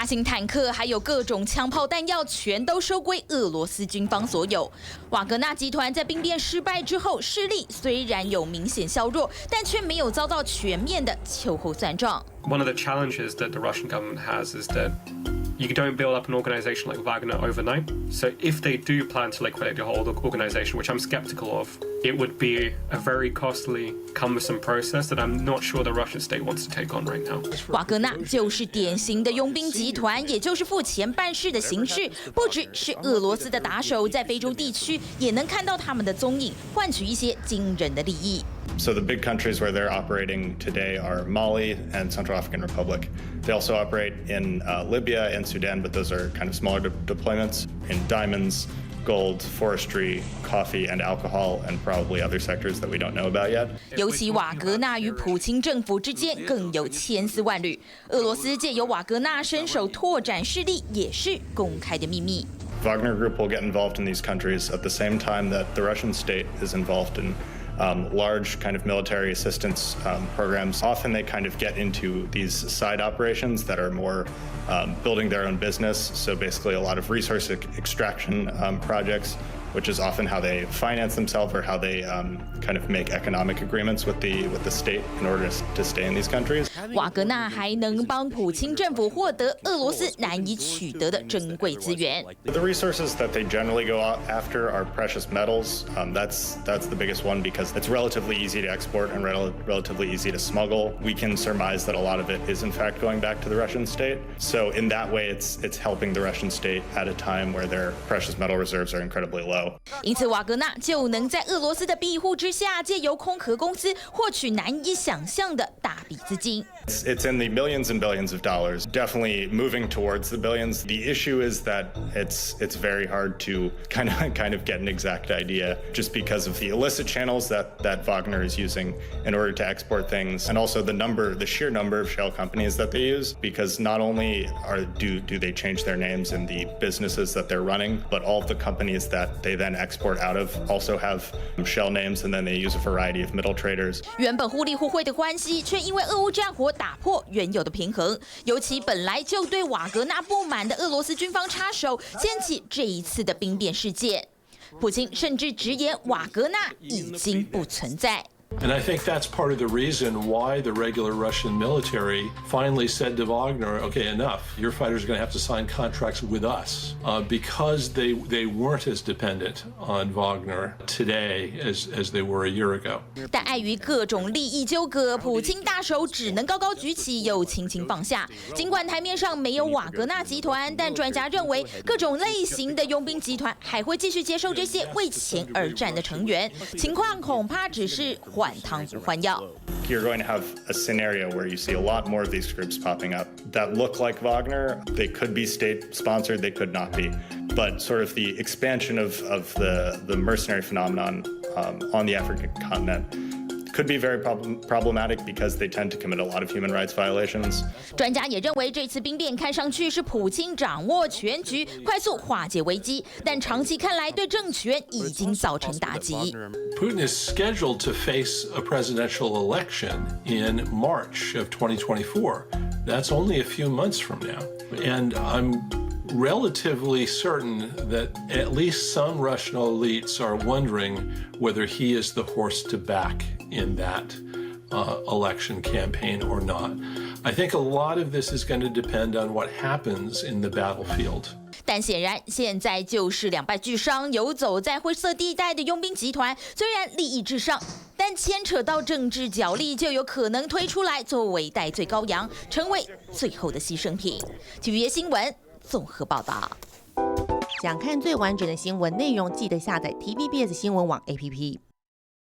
大型坦克还有各种枪炮弹药，全都收归俄罗斯军方所有。瓦格纳集团在兵变失败之后，势力虽然有明显削弱，但却没有遭到全面的秋后算账。One of the challenges that the Russian government has is that you don't build up an organization like Wagner overnight. So if they do plan to liquidate the whole organization, which I'm skeptical of, it would be a very costly, cumbersome process that I'm not sure the Russian state wants to take on right now. 瓦格纳就是典型的佣兵集团，也就是付钱办事的形式。不只是俄罗斯的打手，在非洲地区也能看到他们的踪影，换取一些惊人的利益。 So the big countries where they're operating today are Mali and Central African Republic. They also operate in Libya and Sudan, but those are kind of smaller deployments in diamonds, gold, forestry, coffee, and alcohol, and probably other sectors that we don't know about yet. 尤其瓦格纳与普京政府之间更有千丝万缕。俄罗斯借由瓦格纳伸手拓展势力，也是公开的秘密。 Wagner Group will get involved in these countries at the same time that the Russian state is involved in large kind of military assistance programs. Often they kind of get into these side operations that are more building their own business. So basically a lot of resource extraction projects, which is often how they finance themselves or how they kind of make economic agreements with the state in order to stay in these countries. 瓦格纳还能帮普京政府获得俄罗斯难以取得的珍贵资源。 The resources that they generally go after are precious metals. That's the biggest one because it's relatively easy to export and relatively easy to smuggle. We can surmise that a lot of it is in fact going back to the Russian state. So in that way, it's helping the Russian state at a time where their precious metal reserves are incredibly low. 因此，瓦格纳就能在俄罗斯的庇护之下，借由空壳公司获取难以想象的大笔资金。 It's in the millions and billions of dollars, definitely moving towards the billions. The issue is that it's very hard to kind of get an exact idea just because of the illicit channels that Wagner is using in order to export things, and also the sheer number of shell companies that they use. Because not only do they change their names in the businesses that they're running, but all of the companies that they then export out of also have shell names, and then they use a variety of middle traders. 原本互利互惠的关系，却因为俄乌战火打破原有的平衡。尤其本来就对瓦格纳不满的俄罗斯军方插手，掀起这一次的兵变事件。普京甚至直言瓦格纳已经不存在。 And I think that's part of the reason why the regular Russian military finally said to Wagner, okay, enough. Your fighters are going to have to sign contracts with us because they weren't as dependent on Wagner today as they were a year ago. 但碍于各种利益纠葛，普京大手只能高高举起，又轻轻放下。尽管台面上没有瓦格纳集团，但专家认为各种类型的佣兵集团还会继续接受这些为钱而战的成员。情况恐怕只是 换汤不换药。 You're going to have a scenario where you see a lot more of these groups popping up that look like Wagner. They could be state-sponsored, they could not be. But sort of the expansion of the mercenary phenomenon on the African continent could be very problematic because they tend to commit a lot of human rights violations. 专家也认为，这次兵变看上去是普京掌握全局，快速化解危机，但长期看来对政权已经造成打击。 Putin is scheduled to face a presidential election in March of 2024. That's only a few months from now. And I'm relatively certain that at least some Russian elites are wondering whether he is the horse to back in that election campaign or not. I think a lot of this is going to depend on what happens in the battlefield. 但显然，现在就是两败俱伤、游走在灰色地带的佣兵集团。虽然利益至上，但牵扯到政治角力，就有可能推出来作为代罪羔羊，成为最后的牺牲品。TVBS 新闻综合报道。想看最完整的新闻内容，记得下载TVBS 新闻网 APP。